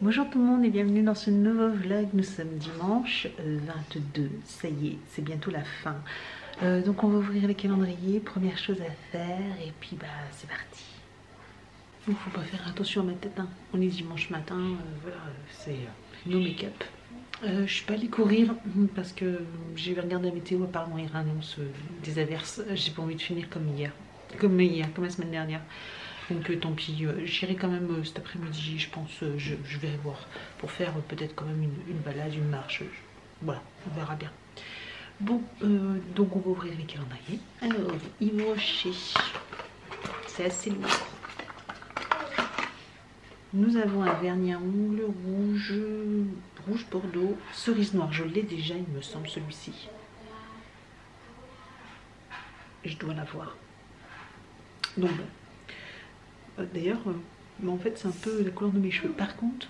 Bonjour tout le monde et bienvenue dans ce nouveau vlog. Nous sommes dimanche 22, ça y est, c'est bientôt la fin. Donc on va ouvrir le calendrier, première chose à faire et puis bah c'est parti. Donc faut pas faire attention à ma tête, hein. On est dimanche matin, voilà, c'est no make-up. Je suis pas allée courir parce que j'ai regardé la météo, apparemment il annonce des averses. J'ai pas envie de finir comme comme la semaine dernière. Donc tant pis, j'irai quand même cet après-midi, je pense, je vais voir pour faire peut-être quand même une balade, une marche. Voilà, on verra bien. Bon, donc on va ouvrir les calendriers. Alors, Yves Rocher, c'est assez lourd. Nous avons un vernis à ongles rouge bordeaux, cerise noire. Je l'ai déjà, il me semble, celui-ci. Je dois l'avoir. Donc bon. D'ailleurs, en fait c'est un peu la couleur de mes cheveux. Par contre,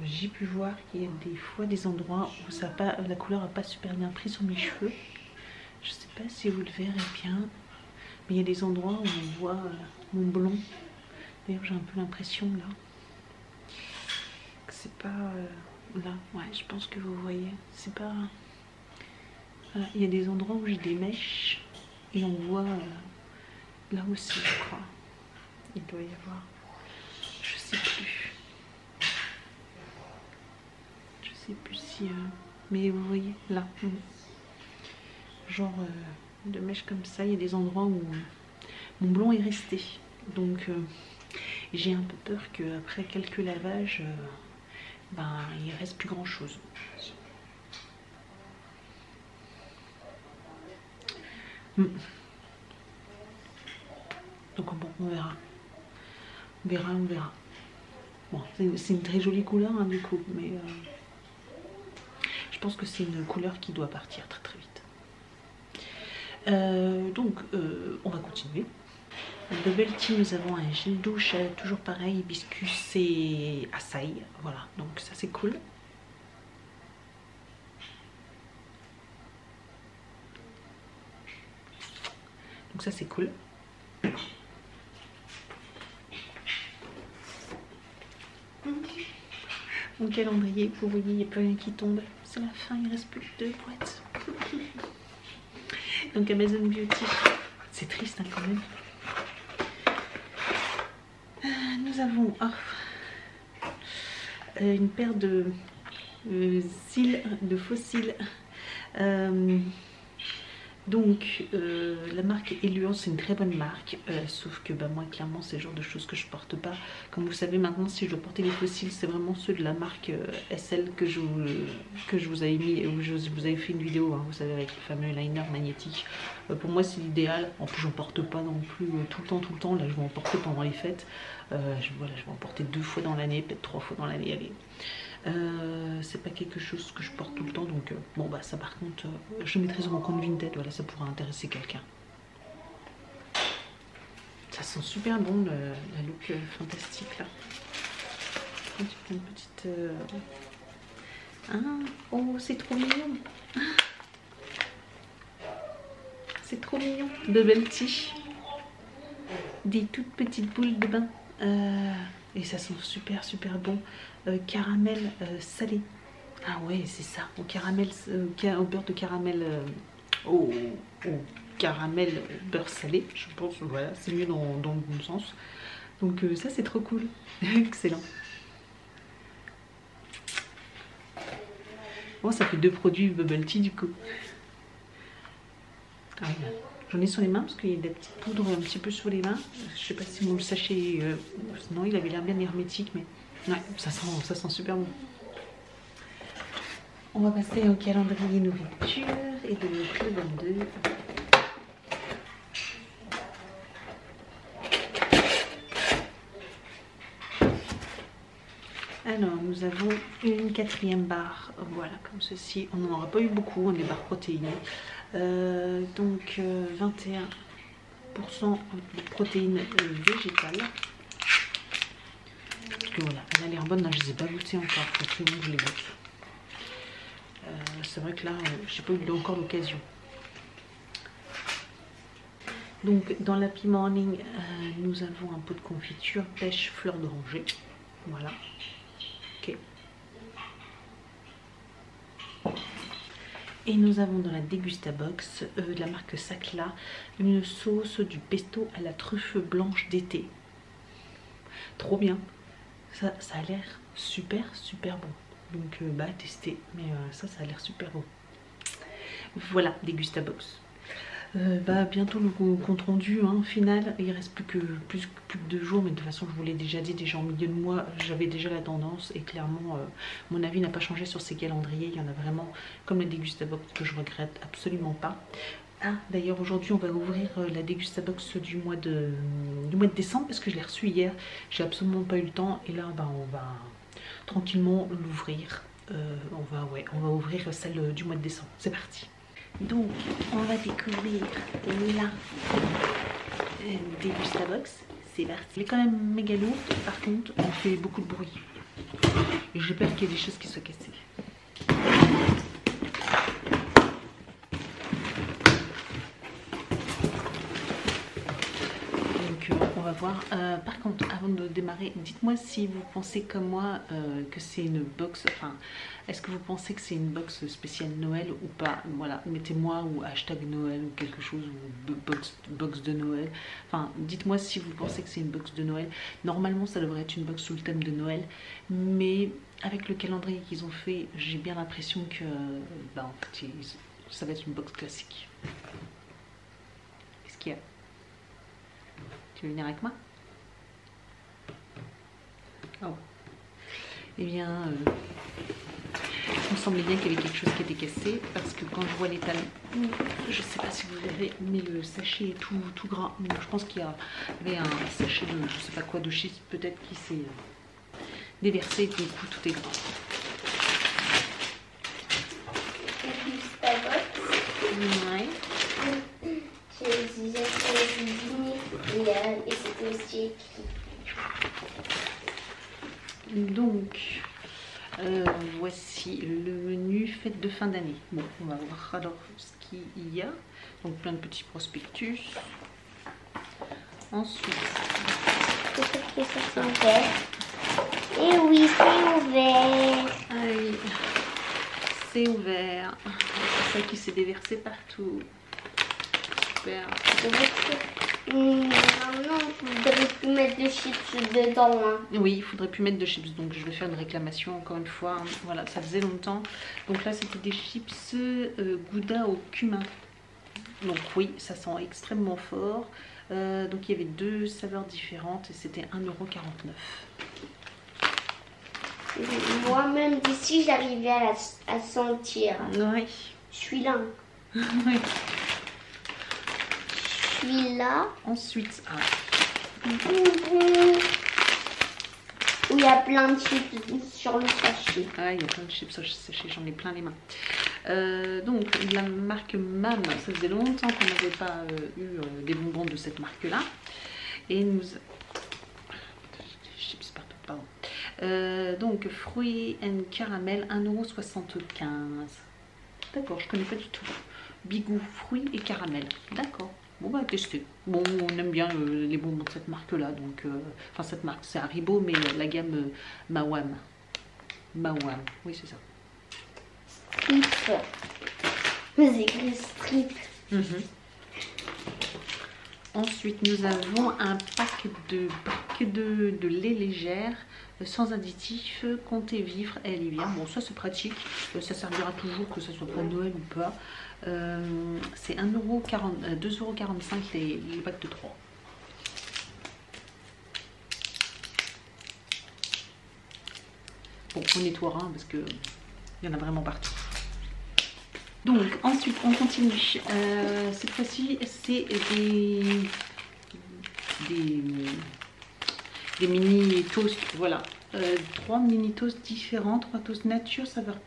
j'ai pu voir qu'il y a des fois des endroits où ça pas, la couleur n'a pas super bien pris sur mes cheveux. Je sais pas si vous le verrez bien, mais il y a des endroits où on voit mon blond. D'ailleurs j'ai un peu l'impression là que c'est pas là. Ouais, je pense que vous voyez. C'est pas. Voilà, il y a des endroits où j'ai des mèches et on voit. Là aussi, je crois. Il doit y avoir. Je sais plus. Je sais plus si. Mais vous voyez, là. Genre de mèche comme ça. Il y a des endroits où mon blond est resté. Donc, j'ai un peu peur qu'après quelques lavages, ben, il reste plus grand chose. Donc bon, on verra. On verra. Bon, c'est une très jolie couleur hein, du coup, mais je pense que c'est une couleur qui doit partir très très vite. Donc, on va continuer. Bubble Tea, nous avons un gel douche, toujours pareil, hibiscus et açaï. Voilà, donc ça c'est cool. Donc ça c'est cool. Mon calendrier, vous voyez, il n'y a plus rien qui tombe. C'est la fin, il reste plus que 2 boîtes. Donc Amazon Beauty, c'est triste hein, quand même. Nous avons une paire de cils, de faux cils. Donc la marque Eluance, c'est une très bonne marque, sauf que bah, moi clairement c'est le genre de choses que je porte pas. Comme vous savez maintenant, si je dois porter les fossiles, c'est vraiment ceux de la marque SL que je vous avais mis, où je vous avais fait une vidéo, hein, vous savez, avec le fameux liner magnétique. Pour moi c'est l'idéal. En plus j'en porte pas non plus tout le temps, là je vais en porter pendant les fêtes. Voilà, je vais en porter 2 fois dans l'année, peut-être 3 fois dans l'année, allez. C'est pas quelque chose que je porte tout le temps, donc bon bah ça par contre je mettrai sur mon compte Vinted, voilà, ça pourra intéresser quelqu'un. Ça sent super bon la look fantastique là. Une petite oh c'est trop mignon. C'est trop mignon. Bubble Tea, des toutes petites boules de bain et ça sent super bon. Caramel salé. Ah ouais, c'est ça, au caramel, au beurre de caramel, au caramel beurre salé, je pense, voilà, c'est mieux dans le bon sens. Donc ça c'est trop cool, excellent. Bon, ça fait 2 produits Bubble Tea du coup. Ah, j'en ai sur les mains parce qu'il y a des petites poudres un petit peu sur les mains. Je sais pas si vous le sachez, non il avait l'air bien hermétique, mais ouais, ça sent super bon. On va passer au calendrier nourriture et de l'April 22. Alors, nous avons une 4e barre, voilà, comme ceci. On n'en aura pas eu beaucoup, on est barres protéinées. Donc, 21% de protéines végétales. Parce que voilà, elle a l'air bonne, là, je ne les ai pas goûtées encore, il faut absolument que je les goûte. C'est vrai que là, j'ai pas eu encore l'occasion. Donc dans l'Happy Morning, nous avons un pot de confiture pêche fleur d'oranger. Voilà. Ok. Et nous avons dans la Degustabox de la marque Sacla une sauce du pesto à la truffe blanche d'été. Trop bien. Ça a l'air super bon. Donc bah à tester. Mais ça a l'air super bon. Voilà, Degustabox. Bah bientôt le compte rendu hein, final. Il reste plus que 2 jours, mais de toute façon je vous l'ai déjà dit, déjà en milieu de mois j'avais déjà la tendance et clairement mon avis n'a pas changé sur ces calendriers. Il y en a vraiment comme la Degustabox que je regrette absolument pas. Ah d'ailleurs aujourd'hui on va ouvrir la Degustabox du mois de décembre parce que je l'ai reçu hier, j'ai absolument pas eu le temps et là bah, on va tranquillement l'ouvrir. On va ouvrir celle du mois de décembre. C'est parti. Donc, on va découvrir la Degustabox. C'est parti. Elle est quand même méga lourde. Par contre, elle fait beaucoup de bruit. Et j'ai peur qu'il y ait des choses qui soient cassées. On va voir. Par contre, avant de démarrer, dites-moi si vous pensez comme moi que c'est une box. Enfin, est-ce que vous pensez que c'est une box spéciale Noël ou pas? Voilà, mettez-moi ou hashtag Noël ou quelque chose, ou box de Noël. Enfin, dites-moi si vous pensez que c'est une box de Noël. Normalement, ça devrait être une box sous le thème de Noël, mais avec le calendrier qu'ils ont fait, j'ai bien l'impression que bah, en fait, ça va être une box classique. Qu'est-ce qu'il y a? Tu veux venir avec moi? Oh. Eh bien, il me semblait bien qu'il y avait quelque chose qui était cassé parce que quand je vois les talons, je sais pas si vous verrez, mais le sachet est tout gras. Donc, je pense qu'il y avait un sachet de je sais pas quoi de chips peut-être qui s'est déversé et du coup tout est gras. Ouais. Et c'était aussi écrit. Donc, voici le menu fête de fin d'année. Bon, on va voir alors ce qu'il y a. Donc, plein de petits prospectus. Ensuite, Peut-être que ça c'est ouvert. Et oui, c'est ouvert. ah oui, c'est ouvert. C'est ça qui s'est déversé partout. Super. Maintenant, il faudrait plus mettre de chips dedans. Hein. Oui, il faudrait plus mettre de chips, donc je vais faire une réclamation encore une fois. Voilà, ça faisait longtemps. Donc là, c'était des chips Gouda au cumin. Donc oui, ça sent extrêmement fort. Donc il y avait 2 saveurs différentes et c'était 1,49 €. Moi-même d'ici, j'arrivais à sentir. Oui. Je suis là. Oui. Je suis là. Ensuite, Où il y a plein de chips sur le sachet. ah, il y a plein de chips sur le sachet, j'en ai plein les mains. Donc la marque MAM, ça faisait longtemps qu'on n'avait pas eu des bonbons de cette marque-là. Et nous... Chips partout, pardon. Donc fruits and caramel, 1,75 €. D'accord, je connais pas du tout. Bigou, fruits et caramel. D'accord. Bon bah tester. Bon, on aime bien les bonbons de cette marque-là, donc enfin cette marque, c'est Haribo, mais la gamme Mawam. Mawam, oui c'est ça. Strip. C'est écrit strip. Ensuite, nous avons un pack de lait légère sans additifs, comptez vivre et Elivia. Bon, ça c'est pratique, ça servira toujours que ce soit pour Noël ou pas. C'est 2,45 € les packs de 3. Bon, on nettoiera parce que il y en a vraiment partout. Donc ensuite on continue. Cette fois-ci c'est des mini toasts. Voilà, 3 mini toasts différents, 3 toasts nature saveur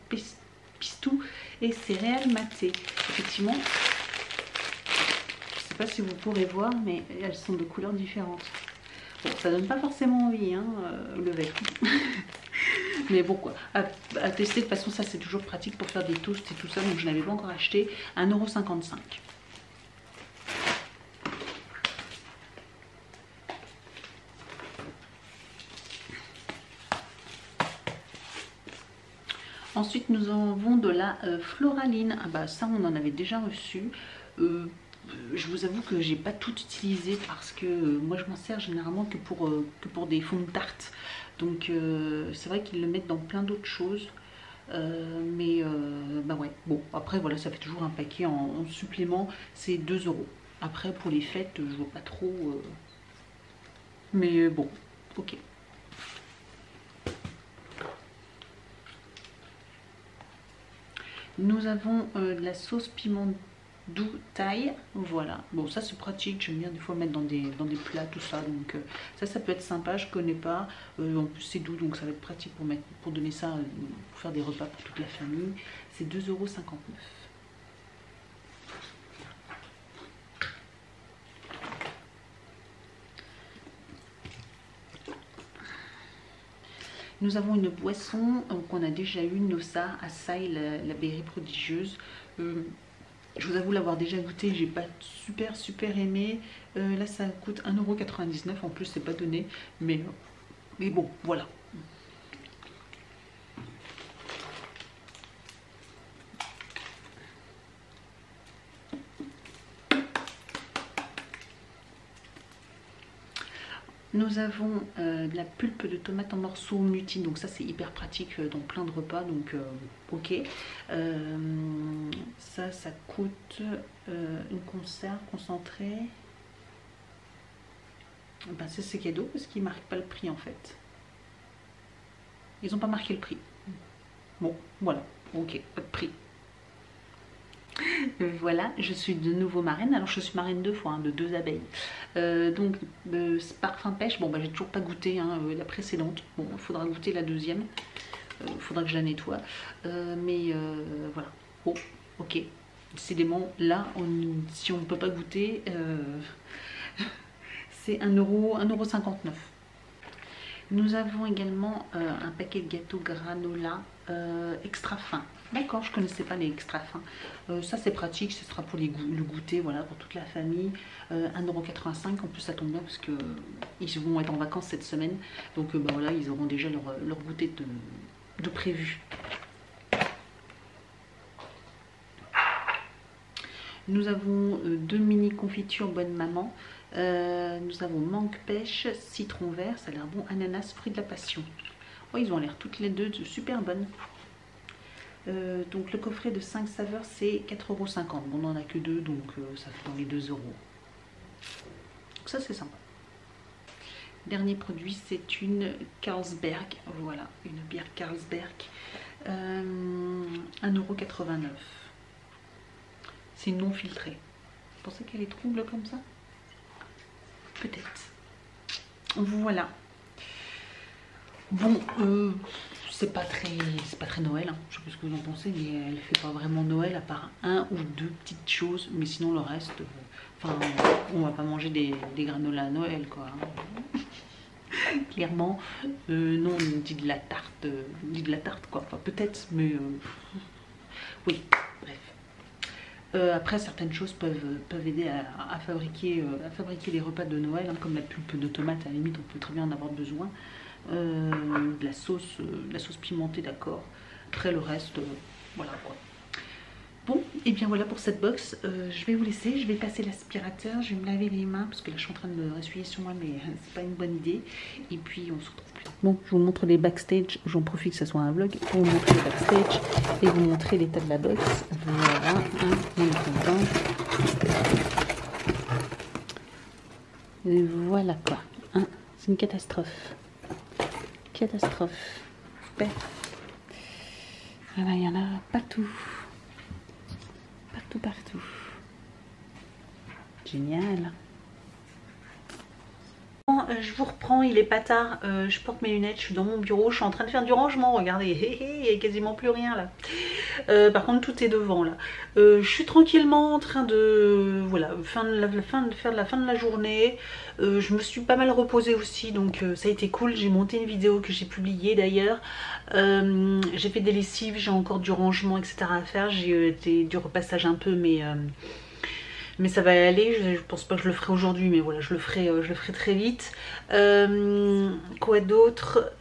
pistou et céréales matées. Effectivement, je sais pas si vous pourrez voir, mais elles sont de couleurs différentes. Bon, ça donne pas forcément envie, hein, le vert. Mais bon, quoi, à tester. De toute façon, ça c'est toujours pratique pour faire des toasts et tout ça. Donc je n'avais pas encore acheté. 1,55 €. Ensuite, nous avons de la Floraline. Ah bah ça, on en avait déjà reçu. Je vous avoue que j'ai pas tout utilisé parce que moi je m'en sers généralement que pour des fonds de tarte. Donc c'est vrai qu'ils le mettent dans plein d'autres choses. Bah ouais, bon après voilà, ça fait toujours un paquet en supplément, c'est 2 €. Après pour les fêtes, je vois pas trop. Mais bon, ok. Nous avons de la sauce piment doux thaï, voilà. Bon ça c'est pratique, j'aime bien des fois mettre dans des plats tout ça, donc ça peut être sympa, je connais pas. En plus c'est doux donc ça va être pratique pour donner ça, pour faire des repas pour toute la famille. C'est 2,59 €. Nous avons une boisson qu'on a déjà eu, Nossa Açaï, la berry prodigieuse. Je vous avoue l'avoir déjà goûté, j'ai pas super aimé. Là ça coûte 1,99 €, en plus c'est pas donné, mais bon voilà. Nous avons de la pulpe de tomate en morceaux mutine, donc ça c'est hyper pratique dans plein de repas, donc ok. Ça coûte une conserve concentrée. Ben, c'est cadeau parce qu'ils ne marquent pas le prix en fait. Ils n'ont pas marqué le prix. Bon, voilà, ok, pas de prix. Voilà, je suis de nouveau marraine. Alors je suis marraine 2 fois, hein, de 2 abeilles. Donc parfum pêche, bon bah j'ai toujours pas goûté la précédente. Bon, il faudra goûter la deuxième. Il faudra que je la nettoie. Voilà. Bon, ok. Décidément, là, si on ne peut pas goûter, c'est 1,59 €. Nous avons également un paquet de gâteaux granola extra fin. D'accord, je ne connaissais pas les extra fins. Ça c'est pratique, ce sera pour le goûter, voilà, pour toute la famille. 1,85 €, en plus ça tombe bien parce qu'ils vont être en vacances cette semaine. Donc bah, voilà, ils auront déjà leur goûter de prévu. Nous avons 2 mini confitures bonne maman. Nous avons mangue pêche, citron vert, ça a l'air bon, ananas, fruit de la passion. Oh, ils ont l'air toutes les deux super bonnes. Donc le coffret de 5 saveurs c'est 4,50 €. Bon, on n'en a que 2 donc ça fait dans les 2 €. Donc ça c'est sympa. Dernier produit c'est une Carlsberg. Voilà, une bière Carlsberg. 1,89 €. C'est non filtré. Vous pensez qu'elle est trouble comme ça? Peut-être. Voilà. Bon, c'est pas très Noël, hein. Je sais pas ce que vous en pensez, mais elle fait pas vraiment Noël à part 1 ou 2 petites choses, mais sinon le reste, enfin, on va pas manger des granolas à Noël, quoi. Clairement, non, on dit de la tarte, quoi. Enfin, peut-être, mais oui, bref. Après, certaines choses peuvent aider à fabriquer les repas de Noël, hein, comme la pulpe de tomate, à la limite, on peut très bien en avoir besoin. De la sauce pimentée, d'accord. Après le reste, voilà quoi. Bon, et bien voilà pour cette box. Je vais vous laisser, je vais passer l'aspirateur, je vais me laver les mains parce que là je suis en train de me ressuyer sur moi, mais c'est pas une bonne idée. Et puis on se retrouve plus tard. Bon, je vous montre les backstage, j'en profite que ce soit un vlog pour vous montrer les backstage et vous montrer l'état de la box. Voilà, on est content. Et voilà quoi, c'est une catastrophe. Catastrophe. Voilà, il y en a partout. Partout. Génial. Je vous reprends, il est pas tard, je porte mes lunettes, je suis dans mon bureau, je suis en train de faire du rangement, regardez, il n'y a quasiment plus rien là. Par contre tout est devant là. Je suis tranquillement en train de, voilà, faire la fin de la journée. Je me suis pas mal reposée aussi, donc ça a été cool. J'ai monté une vidéo que j'ai publiée d'ailleurs. J'ai fait des lessives, j'ai encore du rangement etc à faire. J'ai du repassage un peu, mais mais ça va aller. Je pense pas que je le ferai aujourd'hui, mais voilà, je le ferai très vite. Quoi d'autre?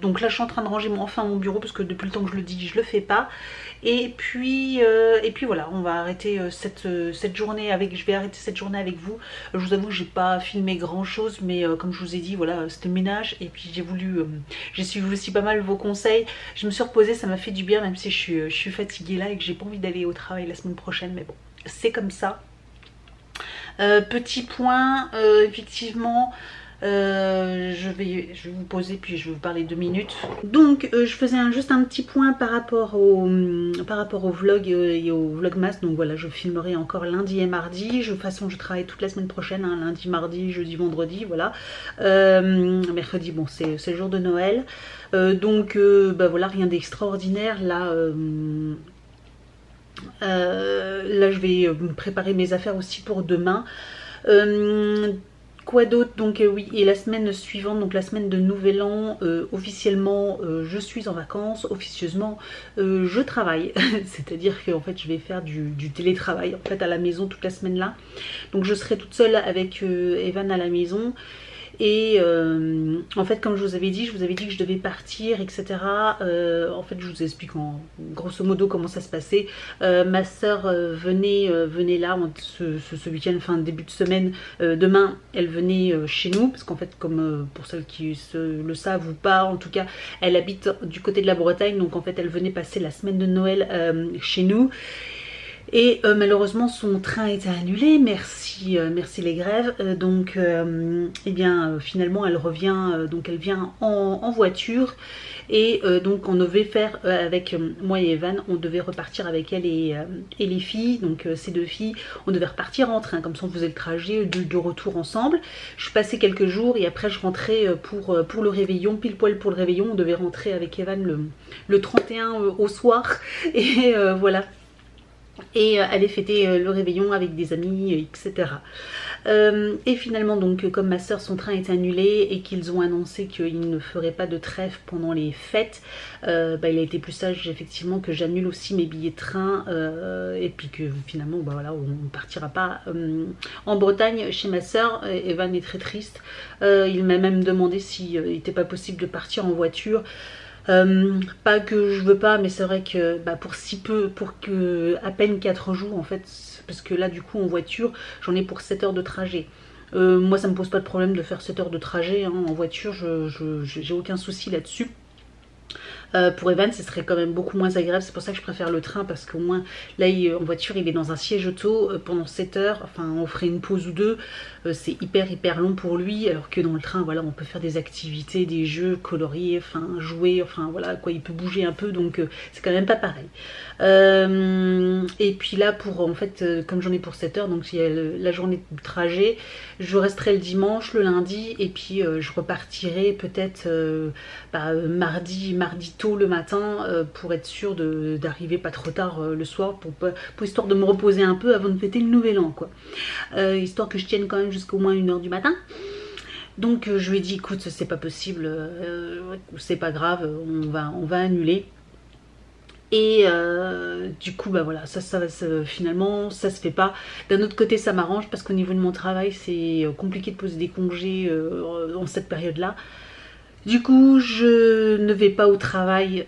Donc là je suis en train de ranger enfin mon bureau, parce que depuis le temps que je le dis je le fais pas. Et puis voilà, on va arrêter cette journée avec, je vais arrêter cette journée avec vous. Je vous avoue que j'ai pas filmé grand chose, mais comme je vous ai dit, voilà, c'était ménage. Et puis j'ai suivi aussi pas mal vos conseils. Je me suis reposée, ça m'a fait du bien, même si je suis fatiguée là et que j'ai pas envie d'aller au travail la semaine prochaine, mais bon, c'est comme ça. Petit point, effectivement, je vais vous poser puis je vais vous parler 2 minutes. Donc je faisais juste un petit point par rapport au vlog et au vlogmas. Donc voilà, je filmerai encore lundi et mardi. De toute façon je travaille toute la semaine prochaine, hein, lundi, mardi, jeudi, vendredi, voilà. Mercredi, bon, c'est le jour de Noël. Donc bah voilà, rien d'extraordinaire là. Là je vais préparer mes affaires aussi pour demain. Quoi d'autre? Donc oui, et la semaine suivante, donc la semaine de Nouvel An, officiellement je suis en vacances, officieusement je travaille. C'est-à-dire que en fait je vais faire du télétravail en fait à la maison toute la semaine là. Donc je serai toute seule avec Evan à la maison. Et en fait, comme je vous avais dit que je devais partir, etc. En fait, je vous explique grosso modo comment ça se passait. Ma soeur venait là ce week-end, enfin début de semaine. Demain, elle venait chez nous, parce qu'en fait, comme pour celles qui le savent ou pas, en tout cas, elle habite du côté de la Bretagne. Donc en fait, elle venait passer la semaine de Noël chez nous. Et malheureusement son train a été annulé, merci les grèves. Donc et bien finalement elle revient, donc elle vient en voiture. Et donc on devait faire avec moi et Evan, on devait repartir avec elle et les filles, donc ces 2 filles, on devait repartir en train, comme ça on faisait le trajet de retour ensemble. Je suis passée quelques jours et après je rentrais pour le réveillon, pile poil pour le réveillon. On devait rentrer avec Evan le 31 au soir et voilà. Et aller fêter le réveillon avec des amis, etc. Et finalement, donc comme ma soeur, son train est annulé et qu'ils ont annoncé qu'ils ne feraient pas de trêve pendant les fêtes, bah, il a été plus sage effectivement que j'annule aussi mes billets de train et puis que finalement bah, voilà, on ne partira pas en Bretagne chez ma soeur. Evan est très triste, il m'a même demandé s'il n'était pas possible de partir en voiture. Pas que je veux pas, mais c'est vrai que bah, pour que à peine 4 jours en fait, parce que là du coup en voiture j'en ai pour 7 heures de trajet. Moi ça me pose pas de problème de faire 7 heures de trajet hein, en voiture, j'ai aucun souci là-dessus. Pour Evan ce serait quand même beaucoup moins agréable, c'est pour ça que je préfère le train, parce qu'au moins là en voiture il est dans un siège auto pendant 7 heures, enfin on ferait une pause ou deux, c'est hyper long pour lui, alors que dans le train voilà on peut faire des activités, des jeux coloriés, enfin jouer, enfin voilà quoi, il peut bouger un peu, donc c'est quand même pas pareil. Et puis là pour en fait comme j'en ai pour 7 heures, donc il y a la journée de trajet, je resterai le dimanche, le lundi, et puis je repartirai peut-être mardi tôt le matin pour être sûre d'arriver pas trop tard le soir, pour histoire de me reposer un peu avant de fêter le nouvel an quoi, histoire que je tienne quand même jusqu'au moins 1 heure du matin. Donc je lui ai dit écoute c'est pas possible, c'est pas grave, on va annuler. Et du coup bah voilà, finalement ça se fait pas. D'un autre côté ça m'arrange parce qu'au niveau de mon travail c'est compliqué de poser des congés en cette période là. Du coup je ne vais pas au travail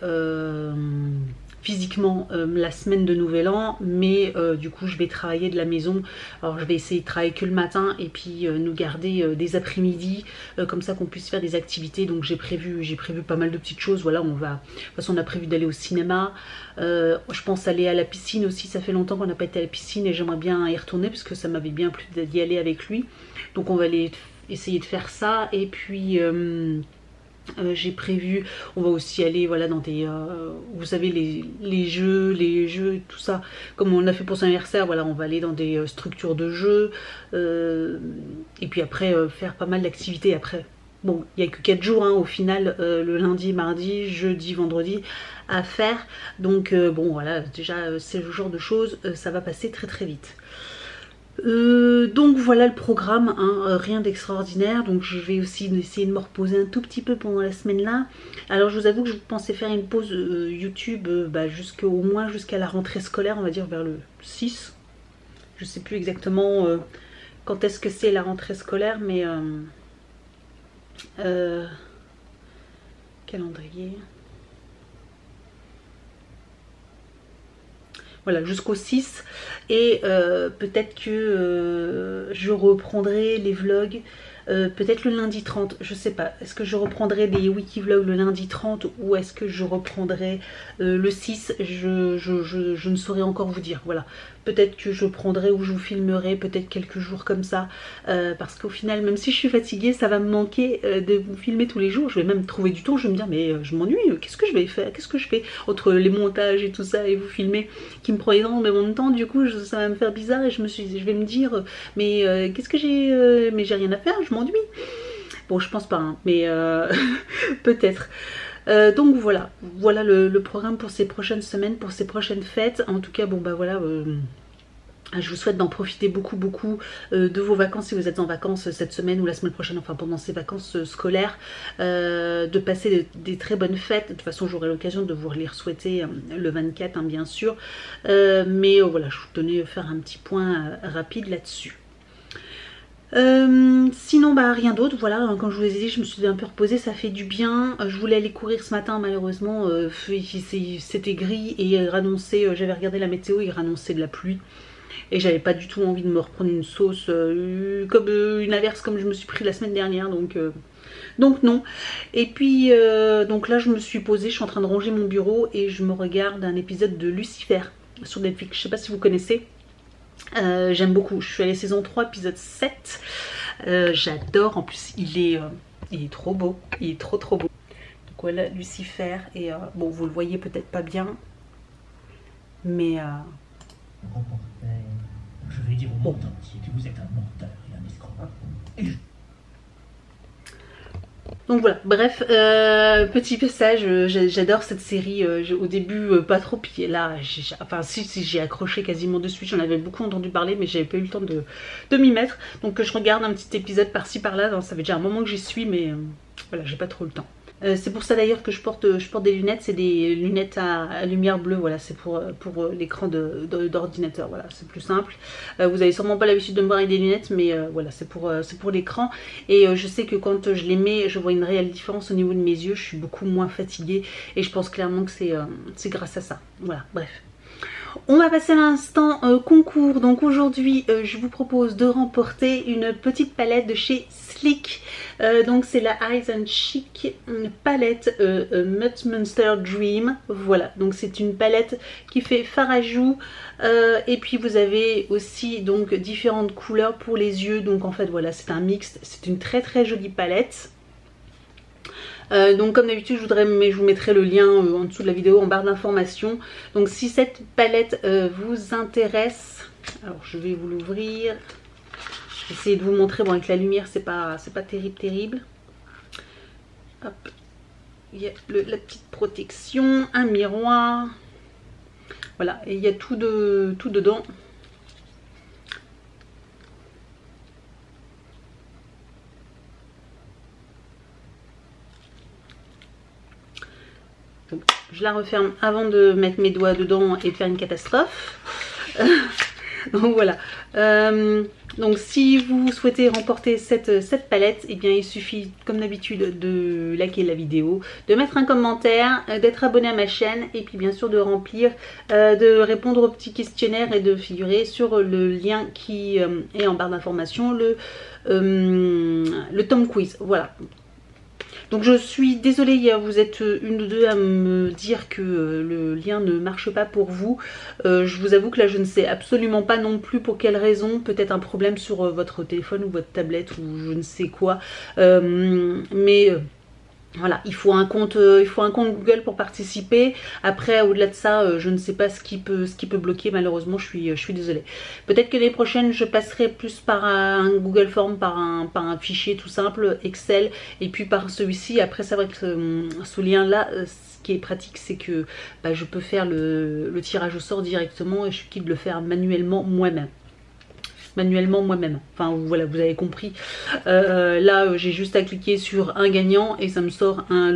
physiquement la semaine de Nouvel An, mais du coup je vais travailler de la maison. Alors je vais essayer de travailler que le matin et puis nous garder des après-midi comme ça qu'on puisse faire des activités. Donc j'ai prévu pas mal de petites choses. Voilà, de toute façon on a prévu d'aller au cinéma, je pense aller à la piscine aussi, ça fait longtemps qu'on n'a pas été à la piscine et j'aimerais bien y retourner parce que ça m'avait bien plu d'y aller avec lui. Donc on va essayer de faire ça. Et puis j'ai prévu, on va aussi aller voilà dans des vous savez les jeux tout ça, comme on a fait pour son anniversaire, voilà on va aller dans des structures de jeux et puis après faire pas mal d'activités. Après bon il n'y a que 4 jours hein, au final, le lundi, mardi, jeudi, vendredi à faire, donc bon voilà déjà c'est le genre de choses, ça va passer très vite. Donc voilà le programme, hein, rien d'extraordinaire. Donc je vais aussi essayer de me reposer un tout petit peu pendant la semaine là. Alors je vous avoue que je pensais faire une pause YouTube au moins jusqu'à la rentrée scolaire, on va dire vers le 6 je sais plus exactement quand est-ce que c'est la rentrée scolaire, mais calendrier. Voilà, jusqu'au 6. Et peut-être que je reprendrai les vlogs peut-être le lundi 30, je sais pas. Est-ce que je reprendrai des wiki-vlogs le lundi 30 ou est-ce que je reprendrai le 6? Je ne saurais encore vous dire. Voilà. Peut-être que je prendrai ou je vous filmerai peut-être quelques jours comme ça. Parce qu'au final, même si je suis fatiguée, ça va me manquer de vous filmer tous les jours. Je vais même trouver du temps. Je vais me dire, mais je m'ennuie. Qu'est-ce que je vais faire? Qu'est-ce que je fais entre les montages et tout ça et vous filmer qui me prend énormément de temps? Du coup, ça va me faire bizarre et je vais me dire, mais qu'est-ce que j'ai mais j'ai rien à faire, je m'ennuie. Bon, je pense pas, hein, mais peut-être. Donc voilà, voilà le programme pour ces prochaines semaines, pour ces prochaines fêtes. En tout cas, bon bah voilà, je vous souhaite d'en profiter beaucoup de vos vacances si vous êtes en vacances cette semaine ou la semaine prochaine, enfin pendant ces vacances scolaires, de passer des très bonnes fêtes. De toute façon, j'aurai l'occasion de vous les souhaiter le 24, hein, bien sûr. Mais voilà, je vous tenais à faire un petit point rapide là-dessus. Sinon bah rien d'autre, voilà, comme je vous ai dit, je me suis un peu reposée, ça fait du bien. Je voulais aller courir ce matin, malheureusement c'était gris et il annonçait, j'avais regardé la météo, il annonçait de la pluie et j'avais pas du tout envie de me reprendre une sauce comme une averse comme je me suis pris la semaine dernière, donc non. Et puis donc là je me suis posée, je suis en train de ranger mon bureau et je me regarde un épisode de Lucifer sur Netflix, je sais pas si vous connaissez. J'aime beaucoup, je suis à la saison 3 épisode 7. J'adore, en plus il est trop beau, il est trop beau. Donc voilà Lucifer et bon vous le voyez peut-être pas bien, mais je vais dire au monde entier que vous êtes un menteur et un escroc. donc voilà, bref, petit passage, j'adore cette série, au début pas trop, puis là, enfin si j'ai accroché quasiment dessus, j'en avais beaucoup entendu parler, mais j'avais pas eu le temps de m'y mettre, donc je regarde un petit épisode par-ci par-là, ça fait déjà un moment que j'y suis, mais voilà, j'ai pas trop le temps. C'est pour ça d'ailleurs que je porte des lunettes, c'est des lunettes à lumière bleue, voilà, c'est pour l'écran d'ordinateur, voilà, c'est plus simple. Vous avez sûrement pas l'habitude de me voir avec des lunettes, mais voilà, c'est pour l'écran. Et je sais que quand je les mets, je vois une réelle différence au niveau de mes yeux, je suis beaucoup moins fatiguée et je pense clairement que c'est grâce à ça. Voilà, bref. On va passer à l'instant concours. Donc aujourd'hui, je vous propose de remporter une petite palette de chez Sleek. Donc c'est la Eyes and Cheek palette Mud Monster Dream. Voilà, donc c'est une palette qui fait fard à joues. Et puis vous avez aussi donc différentes couleurs pour les yeux. Donc en fait voilà, c'est un mixte. C'est une très jolie palette. Donc comme d'habitude je vous mettrai le lien en dessous de la vidéo en barre d'informations. Donc si cette palette vous intéresse, alors je vais vous l'ouvrir, je vais essayer de vous montrer, bon avec la lumière c'est pas terrible. Hop, il y a la petite protection, un miroir, voilà, et il y a tout dedans. Donc, je la referme avant de mettre mes doigts dedans et de faire une catastrophe. Donc voilà. Donc si vous souhaitez remporter cette palette, eh bien il suffit comme d'habitude de liker la vidéo, de mettre un commentaire, d'être abonné à ma chaîne et puis bien sûr de remplir, de répondre au petit questionnaire et de figurer sur le lien qui est en barre d'information, le Tom Quiz. Voilà. Donc je suis désolée, vous êtes une ou deux à me dire que le lien ne marche pas pour vous. Je vous avoue que là je ne sais absolument pas non plus pour quelle raison. Peut-être un problème sur votre téléphone ou votre tablette ou je ne sais quoi. Voilà, il faut un compte Google pour participer. Après, au-delà de ça, je ne sais pas ce qui peut bloquer. Malheureusement, je suis désolée. Peut-être que les prochaines, je passerai plus par un Google Form, par un fichier tout simple, Excel, et puis par celui-ci. Après, c'est vrai que ce lien-là, ce qui est pratique, c'est que je peux faire le tirage au sort directement et je quitte de le faire manuellement moi-même. Enfin voilà, vous avez compris. Là j'ai juste à cliquer sur un gagnant et ça me sort un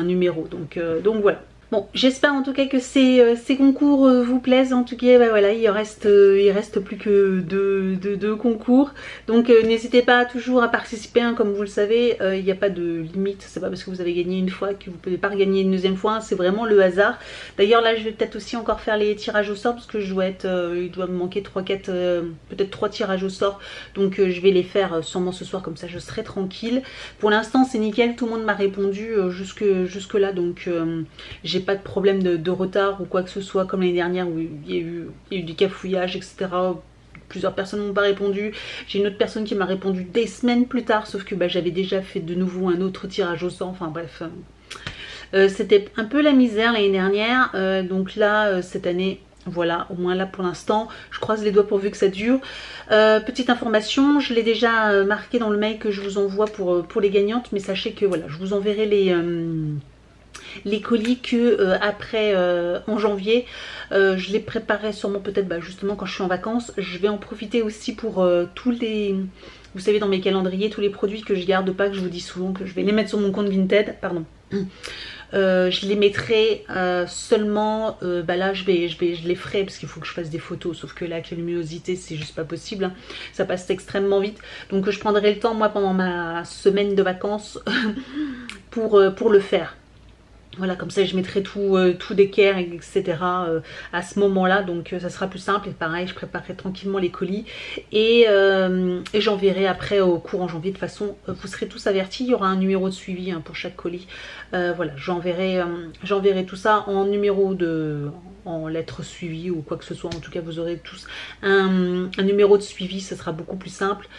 numéro, donc voilà. Bon, j'espère en tout cas que ces concours vous plaisent. En tout cas, bah voilà, il reste plus que deux concours. Donc n'hésitez pas toujours à participer, hein, comme vous le savez, il n'y a pas de limite. C'est pas parce que vous avez gagné une fois que vous ne pouvez pas regagner une deuxième fois, hein, c'est vraiment le hasard. D'ailleurs là, je vais peut-être aussi encore faire les tirages au sort parce que je dois il doit me manquer 3-4, peut-être 3 tirages au sort. Donc je vais les faire sûrement ce soir, comme ça je serai tranquille. Pour l'instant c'est nickel, tout le monde m'a répondu jusque là, donc j'ai pas de problème de retard ou quoi que ce soit comme l'année dernière où il y a eu du cafouillage, etc. Plusieurs personnes m'ont pas répondu. J'ai une autre personne qui m'a répondu des semaines plus tard, sauf que bah, j'avais déjà fait de nouveau un autre tirage au sort. Enfin bref, c'était un peu la misère l'année dernière. Donc là, cette année, voilà, au moins là pour l'instant, je croise les doigts pourvu que ça dure. Petite information, je l'ai déjà marqué dans le mail que je vous envoie pour les gagnantes, mais sachez que voilà, je vous enverrai les colis que après en janvier. Je les préparerai sûrement peut-être justement quand je suis en vacances. Je vais en profiter aussi pour tous les, vous savez, dans mes calendriers, tous les produits que je garde pas, que je vous dis souvent que je vais les mettre sur mon compte Vinted, pardon. Je les mettrai seulement, là je les ferai parce qu'il faut que je fasse des photos, sauf que là avec la luminosité c'est juste pas possible, hein. Ça passe extrêmement vite, donc je prendrai le temps moi pendant ma semaine de vacances pour le faire. Voilà, comme ça je mettrai tout d'équerre, etc. À ce moment-là, donc ça sera plus simple. Et pareil, je préparerai tranquillement les colis et j'enverrai après au courant janvier. De toute façon, vous serez tous avertis, il y aura un numéro de suivi, hein, pour chaque colis. Voilà, j'enverrai tout ça en numéro en lettres suivies ou quoi que ce soit. En tout cas, vous aurez tous un numéro de suivi, ça sera beaucoup plus simple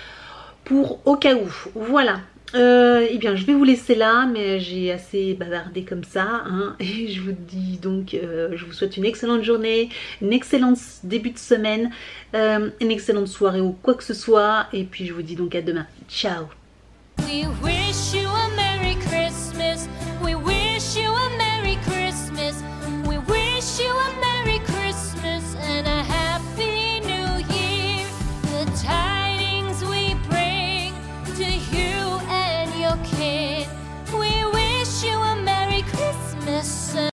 pour au cas où. Voilà. Eh bien je vais vous laisser là, mais j'ai assez bavardé comme ça, hein, et je vous dis donc, je vous souhaite une excellente journée, une excellente début de semaine, une excellente soirée ou quoi que ce soit, et puis je vous dis donc à demain. Ciao. We wish you